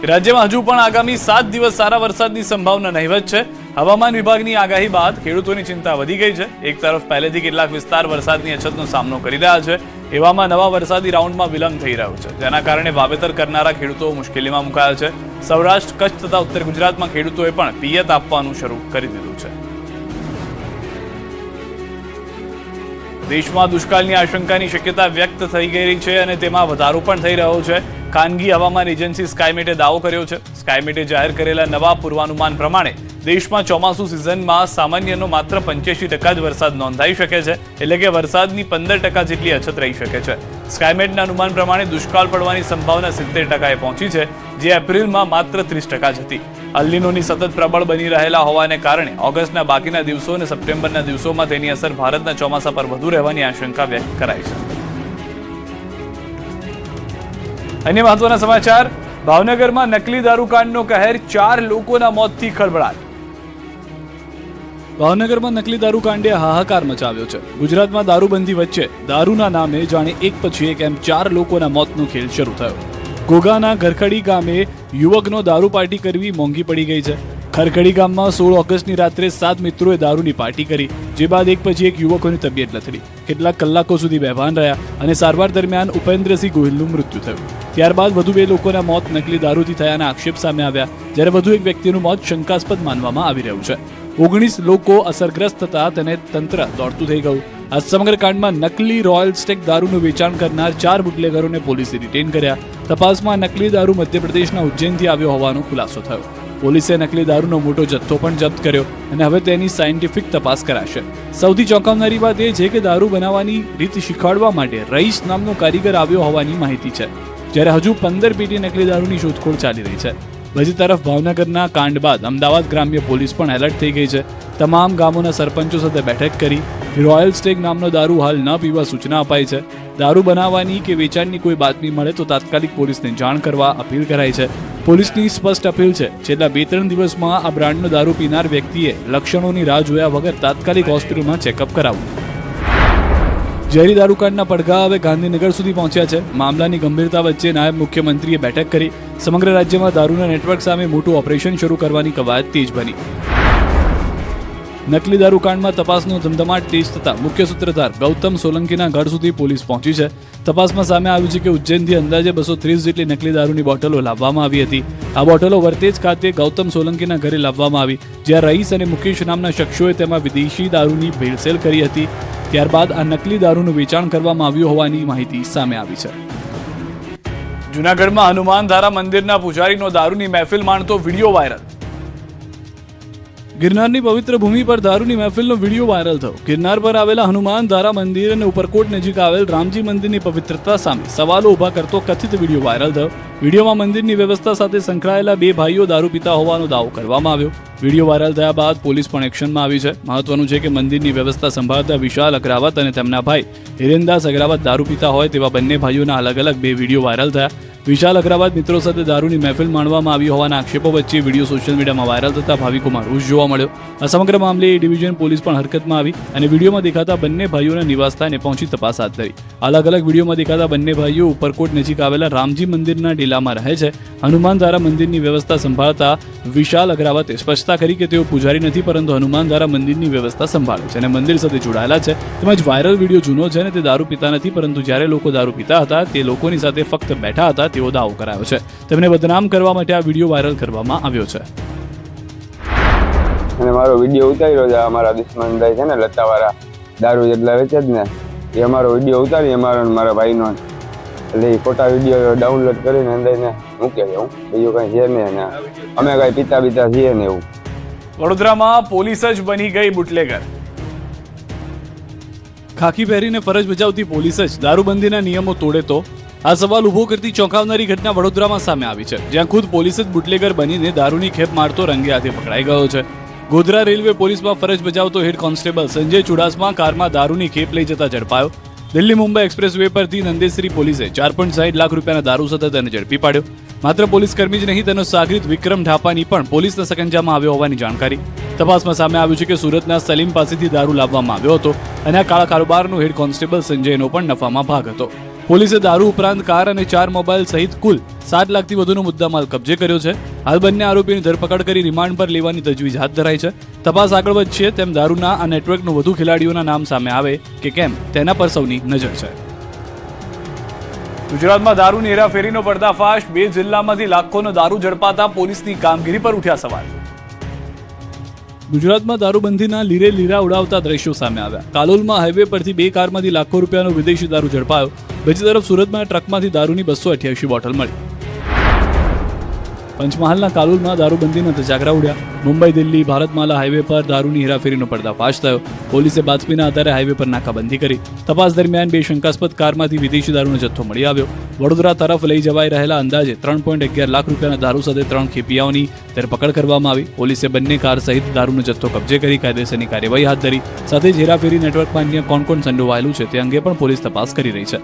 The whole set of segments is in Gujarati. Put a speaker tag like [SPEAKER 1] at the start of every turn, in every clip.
[SPEAKER 1] રાજ્યમાં હજુ પણ આગામી 7 દિવસ સારા વરસાદની સંભાવના નહિવત છે। હવામાન વિભાગની આગાહી બાદ ખેડૂતોની ચિંતા વધી ગઈ છે। એક તરફ પહેલેથી કેટલાક વિસ્તાર વરસાદની અછતનો સામનો કરી રહ્યા છે, એવામાં નવા વરસાદી રાઉન્ડમાં વિલંબ થઈ રહ્યો છે, જેના કારણે વાવેતર કરનારા ખેડૂતો મુશ્કેલીમાં મુકાયા છે। સૌરાષ્ટ્ર, કચ્છ તથા ઉત્તર ગુજરાતમાં ખેડૂતોએ પણ પિયત આપવાનું શરૂ કરી દીધું છે। દેશમાં દુષ્કાળની આશંકાની શક્યતા વ્યક્ત થઈ ગઈ છે અને તેમાં વધારો પણ થઈ રહ્યો છે। ખાનગી હવામાન એજન્સી સ્કાયમેટે દાવો કર્યો છે। સ્કાયમેટે જાહેર કરેલા નવા પૂર્વાનુમાન પ્રમાણે દેશમાં ચોમાસુ સિઝનમાં સામાન્યનો માત્ર 85% જ વરસાદ નોંધાઈ શકે છે, એટલે કે વરસાદની 15% જેટલી અછત રહી શકે છે। સ્કાયમેટના અનુમાન પ્રમાણે દુષ્કાળ પડવાની સંભાવના 70%એ પહોંચી છે, જે એપ્રિલમાં માત્ર 30% જ હતી। અલ્નીનોની સતત પ્રબળ બની રહેલા હોવાને કારણે ઓગસ્ટના બાકીના દિવસો અને સપ્ટેમ્બરના દિવસોમાં તેની અસર ભારતના ચોમાસા પર વધુ રહેવાની આશંકા વ્યક્ત કરાઈ છે। અન્ય મહત્વના સમાચાર, ભાવનગરમાં નકલી દારૂકાંડનો કહેર, 4 લોકોના મોતથી ખળભળાટ। ભાવનગરમાં નકલી દારૂકાંડે હાહાકાર મચાવ્યો છે। ગુજરાતમાં દારૂબંધી વચ્ચે દારૂના નામે જાણે એક પછી એક એમ 4 લોકોના મોતનો ખેલ શરૂ થયો। ઘોઘાના ખરખડી ગામે યુવકનો દારૂ પાર્ટી કરવી મોંઘી પડી ગઈ છે। ખરખડી ગામમાં 16 ઓગસ્ટની રાત્રે 7 મિત્રોએ દારૂની પાર્ટી કરી, જે બાદ એક પછી એક યુવકોની તબિયત લથડી, કેટલાક કલાકો સુધી બેભાન રહ્યા અને સારવાર દરમિયાન ઉપેન્દ્રસિંહ ગોહિલનું મૃત્યુ થયું। ત્યારબાદ વધુ 2 લોકોના મોત નકલી દારૂથી થયાના આક્ષેપ સામે આવ્યા, જ્યારે વધુ એક વ્યક્તિનું મોત શંકાસ્પદ માનવામાં આવી રહ્યું છે। 19 લોકો અસરગ્રસ્ત થતા તેને તંત્ર દોડતું થઈ ગયું। આ સમગ્ર કાંડમાં નકલી રોયલ સ્ટેક દારૂનું વેચાણ કરનાર 4 બુટલેગરોને પોલીસે ડિટેન કર્યા। તપાસમાં નકલી દારૂ મધ્યપ્રદેશના ઉજ્જૈનથી આવ્યો હોવાનો ખુલાસો થયો। પોલીસે નકલી દારૂનો મોટો જથ્થો પણ જપ્ત કર્યો અને હવે તેની સાયન્ટિફિક તપાસ કરાશે। સૌથી ચોંકાવનારી વાત એ છે કે દારૂ બનાવવાની રીત શીખવાડવા માટે રઈસ નામનો કારીગર આવ્યો હોવાની માહિતી છે, જ્યારે હજુ 15 પેટી નકલી દારૂની શોધખોળ ચાલી રહી છે। બીજી તરફ ભાવનગરના કાંડ બાદ અમદાવાદ ગ્રામ્ય પોલીસ પણ એલર્ટ થઈ ગઈ છે। તમામ ગામોના સરપંચો સાથે બેઠક કરી રોયલ સ્ટેક નામનો દારૂ હાલ ન પીવા સૂચના અપાઈ છે। દારૂ બનાવવાની કે વેચાણની કોઈ બાતમી મળે તો તાત્કાલિક પોલીસને જાણ કરવા અપીલ કરાઈ છે। પોલીસની સ્પષ્ટ અપીલ છે, છેલ્લા 2-3 દિવસમાં આ બ્રાન્ડનો દારૂ પીનાર વ્યક્તિએ લક્ષણોની રાહ જોયા વગર તાત્કાલિક હોસ્પિટલમાં ચેકઅપ કરાવવું। ઝેરી દારૂકાંડના પડઘા હવે ગાંધીનગર સુધી પહોંચ્યા છે। મામલાની ગંભીરતા વચ્ચે નાયબ મુખ્યમંત્રીએ બેઠક કરી સમગ્ર રાજ્યમાં દારૂના નેટવર્ક સામે મોટું ઓપરેશન શરૂ કરવાની કવાયત તેજ બની। નકલી દારૂકાંડમાં તપાસનો ધમધમાટ તેજ થતા મુખ્ય સૂત્રધાર ગૌતમ સોલંકીના ઘર સુધી પોલીસ પહોંચી છે। તપાસમાં સામે આવ્યું છે કે ઉજ્જૈનથી અંદાજે 230 જેટલી નકલી દારૂની બોટલો લાવવામાં આવી હતી। આ બોટલો વર્તેજ ખાતે ગૌતમ સોલંકીના ઘરે લાવવામાં આવી, જ્યાં રઈસ અને મુકેશ નામના શખ્સોએ તેમાં વિદેશી દારૂની ભેળસેળ કરી હતી। ત્યારબાદ આ નકલી દારૂનું વેચાણ કરવામાં આવ્યું હોવાની માહિતી સામે આવી છે। જૂનાગઢમાં હનુમાનધારા મંદિરના પૂજારીનો દારૂની મહેફિલ માણતો વિડીયો વાયરલ। ગિરનારની પવિત્ર ભૂમિ પર દારૂની મહેફિલનો વિડીયો વાયરલ થયો। ગિરનાર પર આવેલા હનુમાનધારા મંદિર અને ઉપરકોટ નજીક આવેલ રામજી મંદિરની પવિત્રતા સામે સવાલો ઉભા કરતો કથિત વિડીયો વાયરલ થયો। વિડીયોમાં મંદિરની વ્યવસ્થા સાથે સંકળાયેલા 2 ભાઈઓ દારૂ પીતા હોવાનો દાવો કરવામાં આવ્યો। વિડીયો વાયરલ થયા બાદ પોલીસ પણ એક્શનમાં આવી છે। મહત્વનું છે કે મંદિરની વ્યવસ્થા સંભાળતા વિશાલ અગ્રાવત અને તેમના ભાઈ હિરેનદાસ અગ્રાવત દારૂ પીતા હોય તેવા બંને ભાઈઓના અલગ-અલગ 2 વિડીયો વાયરલ થયા। વિશાલ અગ્રવાલ મિત્રો સાથે દારૂની મહેફિલ માણવામાં આવી હોવાના આક્ષેપો વચ્ચે વિડીયો સોશિયલ મીડિયામાં વાયરલ થતા ભાવિકોમાં રોષ જોવા મળ્યો। આ સમગ્ર મામલે એ ડિવિઝન પોલીસ પણ હરકતમાં આવી અને વિડીયોમાં દેખાતા બંને ભાઈઓના નિવાસસ્થાને પહોંચી તપાસ હાથ ધરી। અલગ અલગ વિડીયોમાં દેખાતા બંને ભાઈઓ ઉપરકોટ નજીક આવેલા રામજી મંદિરના ડેલામાં રહે છે। હનુમાનધારા મંદિરની વ્યવસ્થા સંભાળતા વિશાલ અગ્રવાલે સ્પષ્ટતા કરી કે તેઓ પૂજારી નથી, પરંતુ હનુમાનધારા મંદિરની વ્યવસ્થા સંભાળે છે અને મંદિર સાથે જોડાયેલા છે। તેમજ વાયરલ વિડીયો જૂનો છે અને તે દારૂ પીતા નથી, પરંતુ જ્યારે લોકો દારૂ પીતા હતા તે લોકોની સાથે ફક્ત બેઠા હતા તેવો દાવો કરાયો છે। તેમને બદનામ કરવા માટે આ વિડીયો વાયરલ કરવામાં આવ્યો છે।
[SPEAKER 2] અને મારો વિડીયો ઉતાર્યો છે, અમારા દુશ્મનભાઈ છે ને લતાવાળા દારૂ જેટલા વેચે જ ને, એ અમારો વિડીયો ઉતારી અમારો મારા ભાઈનો, એટલે એ ખોટા વિડીયો ડાઉનલોડ કરીને અંદરને મૂકે છે। હું બીજું કઈ છે નહીં, અમે કઈ પિતા છીએ ને એવું।
[SPEAKER 1] વડોદરામાં પોલીસ જ બની ગઈ બુટલેગર। ખાકી પહેરીને ફરજ બજાવતી પોલીસ જ દારૂબંધીના નિયમો તોડે તો? આ સવાલ ઉભો કરતી ચોંકાવનારી ઘટના વડોદરામાં સામે આવી છે, જ્યાં ખુદ પોલીસ જ બુટલેગર બનીને દારૂની ખેપ મારતો રંગે હાથે પકડાઈ ગયો છે। ગોધરા રેલવે પોલીસમાં ફરજ બજાવતો હેડ કોન્સ્ટેબલ સંજય ચુડાસમા કારમાં દારૂની ખેપ લઈ જતા ઝડપાયો। દિલ્હી મુંબઈ એક્સપ્રેસ વે પરથી નંદેશ્રી પોલીસે 4.60 લાખ રૂપિયાના દારૂ સાથે તેને ઝડપી પાડ્યો। માત્ર પોલીસ કર્મી જ નહીં, તેનો સાગરીત વિક્રમ ઢાપાની પણ પોલીસના સકંજામાં આવ્યો હોવાની જાણકારી। તપાસમાં સામે આવ્યું છે કે સુરતના સલીમ પાસેથી દારૂ લાવવામાં આવ્યો હતો અને આ કાળા કારોબારનો હેડ કોન્સ્ટેબલ સંજયનો પણ નફામાં ભાગ હતો। પોલીસે દારૂ ઉપરાંત કાર અને 4 મોબાઈલ સહિત કુલ 7 લાખથી વધુનો મુદ્દામાલ કબજે કર્યો છે. હાલ બંને આરોપીની ધરપકડ કરી રિમાન્ડ પર લેવાની તજવીજ હાથ ધરાઈ છે. તપાસ આગળ વધશે તેમ દારૂના આ નેટવર્કનું વધુ ખેલાડીઓના નામ સામે આવે કે કેમ તેના પર સૌની નજર છે. ગુજરાતમાં દારૂની હેરાફેરીનો પર્દાફાશ. 2 જિલ્લામાંથી લાખોનો દારૂ ઝડપાતા પોલીસની કામગીરી પર ઉઠ્યા સવાલ. ગુજરાતમાં દારૂબંધીના લીરે લીરા ઉડાવતા દ્રશ્યો સામે આવ્યા. કાલોલમાં હાઈવે પરથી 2 કારમાંથી લાખો રૂપિયાનો વિદેશી દારૂ ઝડપાયો. બીજી તરફ સુરતમાં ટ્રકમાંથી દારૂની 288 બોટલ મળી. પંચમહાલના કાલોલમાં દારૂબંધીના ધજાગરા ઉડ્યા. મુંબઈ દિલ્હી ભારતમાલા હાઈવે પર દારૂની હેરાફેરીનો પર્દાફાશ થયો. પોલીસે બાતમીના આધારે હાઈવે પર નાકાબંધી કરી. તપાસ દરમિયાન 2 શંકાસ્પદ કારમાંથી વિદેશી દારૂનો જથ્થો મળી આવ્યો. વડોદરા તરફ લઈ જવાઈ રહેલા અંદાજે 3.11 લાખ રૂપિયાના દારૂ સાથે 3 ખેપિયાઓની ધરપકડ કરવામાં આવી. પોલીસે બંને કાર સહિત દારૂનો જથ્થો કબજે કરી કાયદેસરની કાર્યવાહી હાથ ધરી. સાથે જ હેરાફેરી નેટવર્કમાં અન્ય કોણ કોણ સંડોવાયેલું છે તે અંગે પણ પોલીસ તપાસ કરી રહી છે.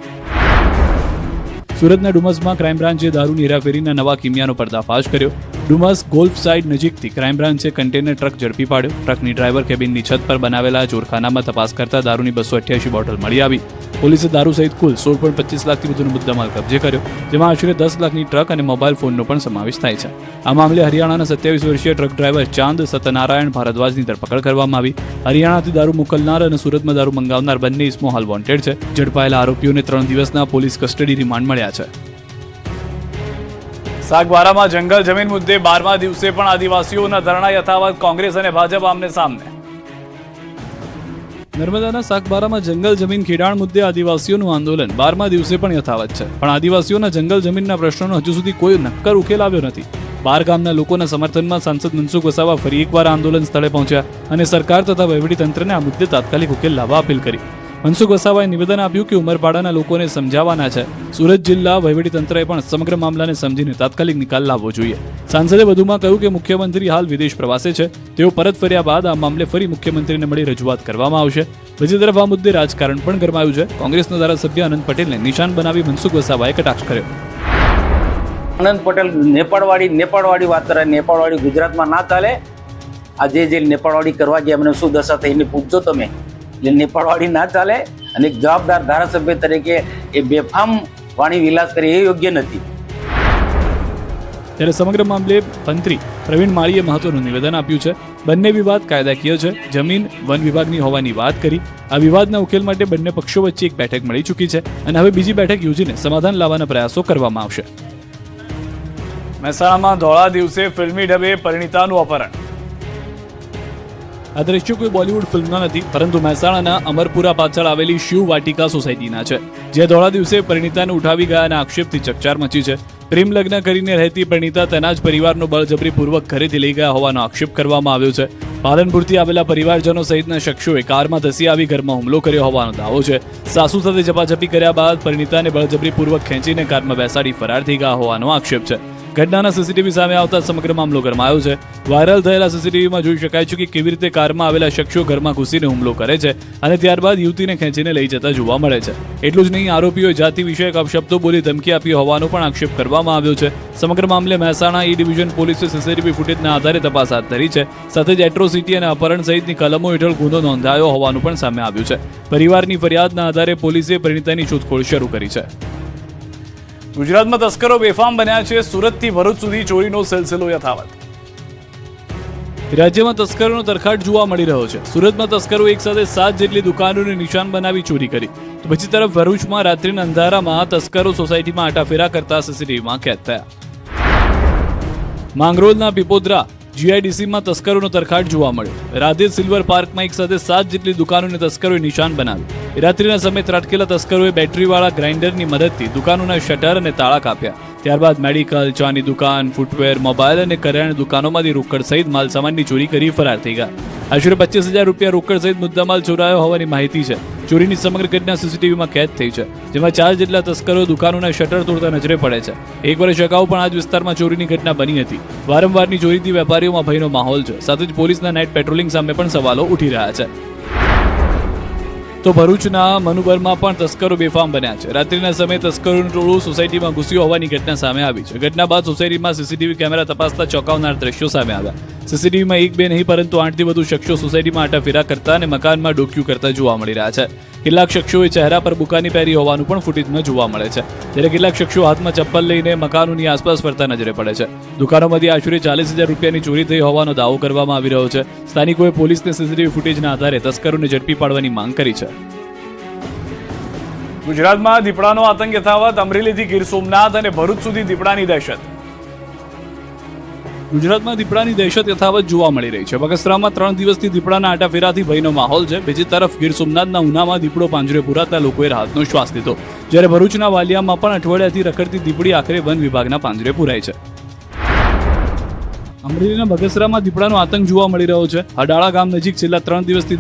[SPEAKER 1] સુરતના ડુમસમાં ક્રાઇમ બ્રાન્ચે દારૂની હેરાફેરીના નવા કિમિયાનો પર્દાફાશ કર્યો. ડુમસ ગોલ્ફ સાઇડ નજીકથી ક્રાઇમ બ્રાન્ચે કન્ટેનર ટ્રક ઝડપી પાડ્યો. ટ્રકની ડ્રાઈવર કેબિનની છત પર બનાવેલા ચોરખાનામાં તપાસ કરતા દારૂની 288 બોટલ મળી આવી. પોલીસે દારૂ સહિત કુલ 16.25 લાખથી વધુનો મુદ્દામાલ કબજે કર્યો, જેમાં આશરે 10 લાખની ટ્રક અને મોબાઈલ ફોનનો પણ સમાવેશ થાય છે. આ મામલે હરિયાણાના 27 વર્ષીય ટ્રક ડ્રાઈવર ચાંદ સત્યનારાયણ ભારદ્વાજની ધરપકડ કરવામાં આવી. હરિયાણાથી દારૂ મોકલનાર અને સુરતમાં દારૂ મંગાવનાર બંને ઇસમો હાલ વોન્ટેડ છે. ઝડપાયેલા આરોપીઓને 3 દિવસના પોલીસ કસ્ટડી રિમાન્ડ મળ્યા છે. સાગબારામાં જંગલ જમીન મુદ્દે 12મા દિવસે પણ આદિવાસીઓના ધરણા યથાવત. કોંગ્રેસ અને ભાજપ આમને સામને. નર્મદાના સાગબારામાં જંગલ જમીન ખેડાણ મુદ્દે આદિવાસીઓનું આંદોલન 12મા દિવસે પણ યથાવત છે. પણ આદિવાસીઓના જંગલ જમીનના પ્રશ્નોનો હજુ સુધી કોઈ નક્કર ઉકેલ આવ્યો નથી. 12 ગામના લોકોના સમર્થનમાં સાંસદ મનસુખ વસાવા ફરી એકવાર આંદોલન સ્થળે પહોંચ્યા અને સરકાર તથા વહીવટીતંત્રને આ મુદ્દે તાત્કાલિક ઉકેલ લાવવા અપીલ કરી. મનસુખ વસાવાએ નિવેદન આપ્યું કે ઉમરપાડાના લોકોને સમજાવવાના છે. સુરત જિલ્લા વહીવટીતંત્રએ પણ સમગ્ર મામલાને સમજીને તાત્કાલિક નિકાલ લાવવો જોઈએ. સાંસદે વધુમાં કહ્યું કે મુખ્યમંત્રી હાલ વિદેશ પ્રવાસે છે. તેઓ પરત ફર્યા બાદ આ મામલે ફરી મુખ્યમંત્રીને મળી રજૂઆત કરવામાં આવશે. બીજી તરફ આ મુદ્દે રાજકારણ પણ ગરમાયું છે. કોંગ્રેસના ધારાસભ્ય અનંત પટેલને નિશાન બનાવી મનસુખ વસાવાએ કટાક્ષ કર્યો.
[SPEAKER 3] અનંત પટેલ નેપાળવાળી વાત કરે. નેપાળવાળી ગુજરાતમાં ના ચાલે. આ જે નેપાળવાળી કરવા ગયા એમને શું દશા થઈ એને પૂછજો તમે. એટલે નેપાળવાળી ના ચાલે અને એક જવાબદાર ધારાસભ્ય તરીકે એ બેફામ વાણી વિલાસ કરે એ યોગ્ય નથી.
[SPEAKER 1] ત્યારે સમગ્ર મામલે મંત્રી પ્રવીણ માળીએ મહત્વનું નિવેદન આપ્યું છે. બંને વિવાદ કાયદાકીય છે. જમીન વન વિભાગની હોવાની વાત કરી. આ વિવાદના ઉકેલ માટે બંને પક્ષો વચ્ચે એક બેઠક મળી ચૂકી છે અને હવે બીજી બેઠક યોજીને સમાધાન લાવવાના પ્રયાસો કરવામાં આવશે. મહેસાણામાં ધોળા દિવસે ફિલ્મી ઢબે પરિણીતાનું અપહરણ. આ દ્રશ્યો કોઈ બોલિવૂડ ફિલ્મના નથી, પરંતુ મહેસાણાના અમરપુરા પાછળ આવેલી શિવ વાટિકા સોસાયટીના છે, જે ધોળા દિવસે પરિણીતાને ઉઠાવી ગયાના આક્ષેપથી ચકચાર મચી છે. પ્રેમ લગ્ન કરીને રહેતી પરિણીતા તેના જ પરિવારનો બળજબરીપૂર્વક ઘરેથી લઈ ગયા હોવાનો આક્ષેપ કરવામાં આવ્યો છે. પાલનપુરથી આવેલા પરિવારજનો સહિતના શખ્સોએ કારમાં ધસી આવી ઘરમાં હુમલો કર્યો હોવાનો દાવો છે. સાસુ સાથે ઝપાઝપી કર્યા બાદ પરિણીતાને બળજબરીપૂર્વક ખેંચીને કારમાં બેસાડી ફરાર થઈ ગયા હોવાનો આક્ષેપ છે. ઘટનાના સીસીટીવી સામે આવતા સમગ્ર મામલો ગરમાયો છે. વાયરલ થયેલા સીસીટીવીમાં જોઈ શકાય છે કે કેવી રીતે કારમાં આવેલા શખ્સો ઘરમાં ઘૂસીને હુમલો કરે છે અને ત્યારબાદ યુવતીને ખેંચીને લઈ જતા જોવા મળે છે. એટલું જ નહીં, આરોપીઓએ જાતિ વિષયક અપશબ્દો બોલી ધમકી આપી હોવાનો પણ આક્ષેપ કરવામાં આવ્યો છે. સમગ્ર મામલે મહેસાણા ઈ ડિવિઝન પોલીસે સીસીટીવી ફૂટેજના આધારે તપાસ હાથ ધરી છે. સાથે જ એટ્રોસિટી અને અપહરણ સહિતની કલમો હેઠળ ગુનો નોંધાયો હોવાનું પણ સામે આવ્યું છે. પરિવારની ફરિયાદના આધારે પોલીસે પરિણીતાની શોધખોળ શરૂ કરી છે. ગુજરાતમાં તસ્કરો બેફામ બન્યા છે. સુરતથી ભરૂચ સુધી ચોરીનો સિલસિલો યથાવત. રાજ્યમાં તસ્કરોનો તરખાટ જોવા મળી રહ્યો છે. સુરતમાં તસ્કરો એક સાથે 7 જેટલી દુકાનોને નિશાન બનાવી ચોરી કરી. તો બીજી તરફ ભરૂચમાં રાત્રિના અંધારામાં તસ્કરો સોસાયટીમાં આટાફેરા કરતા સીસીટીવીમાં કેદ થયા. માંગરોળના પીપોદરા જીઆઈડીસીમાં તસ્કરોનો તરખાટ જોવા મળ્યો. રાધે સિલ્વર પાર્કમાં એક સાથે 7 જેટલી દુકાનોને તસ્કરોએ નિશાન બનાવી. રાત્રિના સમયે ત્રાટકેલા તસ્કરોએ બેટરીવાળા ગ્રાઇન્ડરની મદદથી દુકાનોના શટર અને તાળા કાપ્યા. ત્યારબાદ મેડિકલ, ચાની દુકાન, ફૂટવેર, મોબાઈલ અને કરિયાણા દુકાનોમાંથી રોકડ સહિત માલ સામાનની ચોરી કરી ફરાર થઈ ગયા. આશરે 25,000 રૂપિયા રોકડ સહિત મુદ્દામાલ ચોરાયો હોવાની માહિતી છે. ચોરીની સમગ્ર ઘટના સીસીટીવીમાં કેદ થઈ છે, જેમાં 4 જેટલા તસ્કરો દુકાનોના શટર તોડતા નજરે પડે છે. 1 વર્ષ અગાઉ પણ આ જ વિસ્તારમાં ચોરીની ઘટના બની હતી. વારંવારની ચોરીથી વેપારીઓમાં ભયનો માહોલ છે. સાથે જ પોલીસના નાઇટ પેટ્રોલિંગ સામે પણ સવાલો ઉઠી રહ્યા છે. તો ભરૂચના મનુબરમાં પણ તસ્કરો બેફામ બન્યા છે. રાત્રિના સમયે તસ્કરોનું ટોળું સોસાયટીમાં ઘૂસ્યું હોવાની ઘટના સામે આવી છે. ઘટના બાદ સોસાયટીમાં સીસીટીવી કેમેરા તપાસતા ચોંકાવનાર દ્રશ્યો સામે આવ્યા. સીસીટીવીમાં એક બે નહીં પરંતુ 8થી વધુ શખ્સો સોસાયટીમાં આટાફેરા કરતા અને મકાનમાં ડોક્યુ કરતા જોવા મળી રહ્યા છે. કેટલાક શખ્સોએ ચહેરા પર બુકાની પહેરી હોવાનું પણ ફૂટેજમાં જોવા મળે છે, જ્યારે કેટલાક શખ્સો હાથમાં ચપ્પલ લઈને મકાનોની આસપાસ ફરતા નજરે પડે છે. દુકાનોમાંથી આશરે 40,000 રૂપિયાની ચોરી થઈ હોવાનો દાવો કરવામાં આવી રહ્યો છે. સ્થાનિકોએ પોલીસને સીસીટીવી ફૂટેજના આધારે તસ્કરોને ઝડપી પાડવાની માંગ કરી છે. ગુજરાતમાં દીપડાનો આતંક યથાવત. અમરેલીથી ગીર સોમનાથ અને ભરૂચ સુધી દીપડાની દહેશત. ગુજરાતમાં દીપડાની દહેશત યથાવત જોવા મળી રહી છે. બગસરામાં 3 દિવસથી દીપડાના આટાફેરાથી ભયનો માહોલ છે. બીજી તરફ ગીર સોમનાથના ઉનામાં દીપડો પાંજરે પુરાતા લોકોએ રાહતનો શ્વાસ લીધો, જ્યારે ભરૂચના વાલિયામાં પણ અઠવાડિયાથી રખડતી દીપડી આખરે વન વિભાગના પાંજરે પુરાઈ છે. અમરેલીના બગસરામાં દીપડાનો આતંક જોવા મળી રહ્યો છે. હડાળા ગામ નજીક છેલ્લા 3 દિવસથી